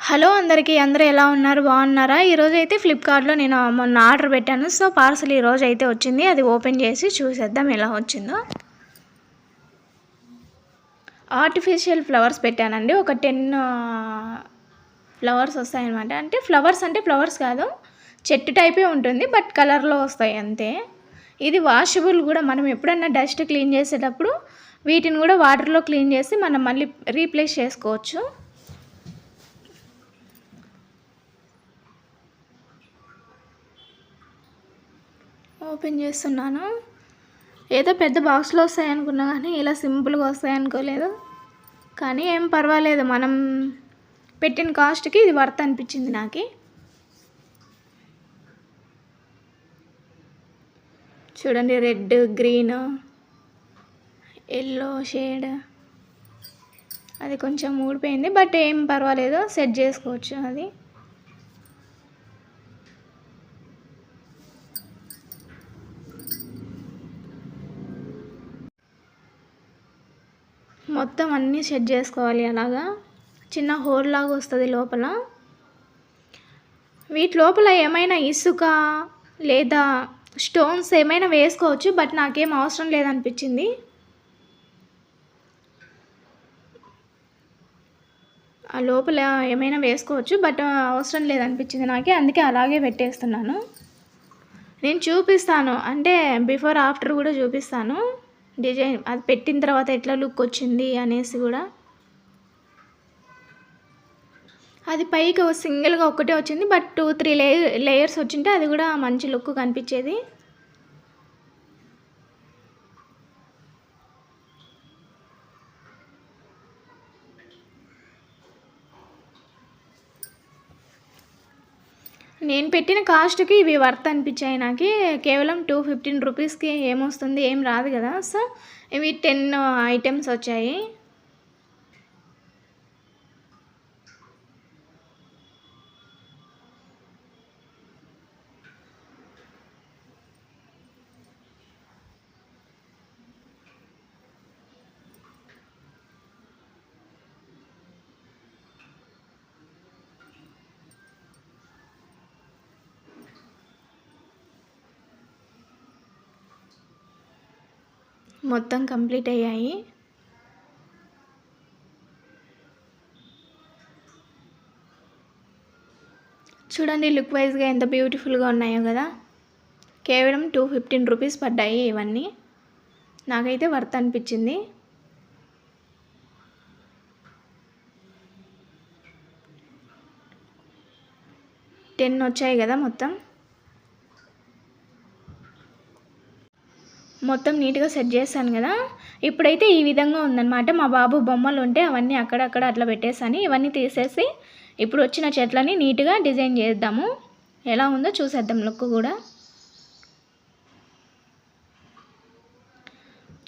Hello అందరికీ, అందరూ ఎలా ఉన్నారు? బాగున్నారా? ఈరోజు అయితే ఫ్లిప్కార్ట్లో నేను మొన్న ఆర్డర్ పెట్టాను. సో పార్సల్ ఈరోజు అయితే వచ్చింది. అది ఓపెన్ చేసి చూసేద్దాం ఎలా వచ్చిందో. ఆర్టిఫిషియల్ ఫ్లవర్స్ పెట్టానండి. ఒక 10 ఫ్లవర్స్ వస్తాయన్నమాట. అంటే ఫ్లవర్స్ కాదు, చెట్టు టైపే ఉంటుంది, బట్ కలర్లో వస్తాయి అంతే. ఇది వాషబుల్ కూడా. మనం ఎప్పుడన్నా డస్ట్ క్లీన్ చేసేటప్పుడు వీటిని కూడా వాటర్లో క్లీన్ చేసి మనం మళ్ళీ రీప్లేస్ చేసుకోవచ్చు. ఓపెన్ చేస్తున్నాను. ఏదో పెద్ద బాక్స్లో వస్తాయనుకున్నా కానీ ఇలా సింపుల్గా వస్తాయనుకోలేదు. కానీ ఏం పర్వాలేదు, మనం పెట్టిన కాస్ట్కి ఇది వర్త్ అనిపించింది నాకు. చూడండి, రెడ్, గ్రీన్, ఎల్లో షేడ్. అది కొంచెం ఊడిపోయింది, బట్ ఏం పర్వాలేదు, సెట్ చేసుకోవచ్చు. అది మొత్తం అన్నీ సెట్ చేసుకోవాలి. అలాగా చిన్న హోల్ లాగా వస్తుంది లోపల. వీటి లోపల ఏమైనా ఇసుక లేదా స్టోన్స్ ఏమైనా వేసుకోవచ్చు, బట్ నాకేం అవసరం లేదనిపించింది. ఆ లోపల ఏమైనా వేసుకోవచ్చు, బట్ అవసరం లేదనిపించింది నాకు. అందుకే అలాగే పెట్టేస్తున్నాను. నేను చూపిస్తాను, అంటే బిఫోర్ ఆఫ్టర్ కూడా చూపిస్తాను. డిజైన్ అది పెట్టిన తర్వాత ఎట్లా లుక్ వచ్చింది అనేసి కూడా. అది పైకి సింగిల్గా ఒక్కటే వచ్చింది, బట్ 2-3 లేయర్స్ వచ్చింటే అది కూడా మంచి లుక్ కనిపించేది. నేను పెట్టిన కాస్ట్కి ఇవి వర్త్ అనిపించాయి నాకు. కేవలం 215 రూపీస్కి ఏమొస్తుంది, ఏం రాదు కదా. సో ఇవి 10 ఐటమ్స్ వచ్చాయి. మొత్తం కంప్లీట్ అయ్యాయి. చూడండి, లుక్ వైజ్గా ఎంత బ్యూటిఫుల్గా ఉన్నాయో కదా. కేవలం 215 రూపీస్ పడ్డాయి ఇవన్నీ. నాకైతే వర్త్ అనిపించింది. టెన్ వచ్చాయి కదా మొత్తం నీట్గా సెట్ చేశాను కదా. ఇప్పుడైతే ఈ విధంగా ఉందన్నమాట. మా బాబు బొమ్మలు ఉంటే అవన్నీ అక్కడక్కడ అట్లా పెట్టేసాను. ఇవన్నీ తీసేసి ఇప్పుడు వచ్చిన చెట్లని నీట్గా డిజైన్ చేద్దాము. ఎలా ఉందో చూసేద్దాం లుక్ కూడా.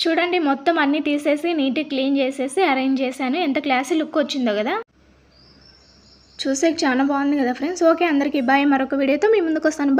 చూడండి, మొత్తం అన్నీ తీసేసి నీట్గా క్లీన్ చేసేసి అరేంజ్ చేశాను. ఎంత క్లాసీ లుక్ వచ్చిందో కదా. చూసేకి చాలా బాగుంది కదా ఫ్రెండ్స్. ఓకే, అందరికీ బాయ్. మరొక వీడియోతో మీ ముందుకు వస్తాను.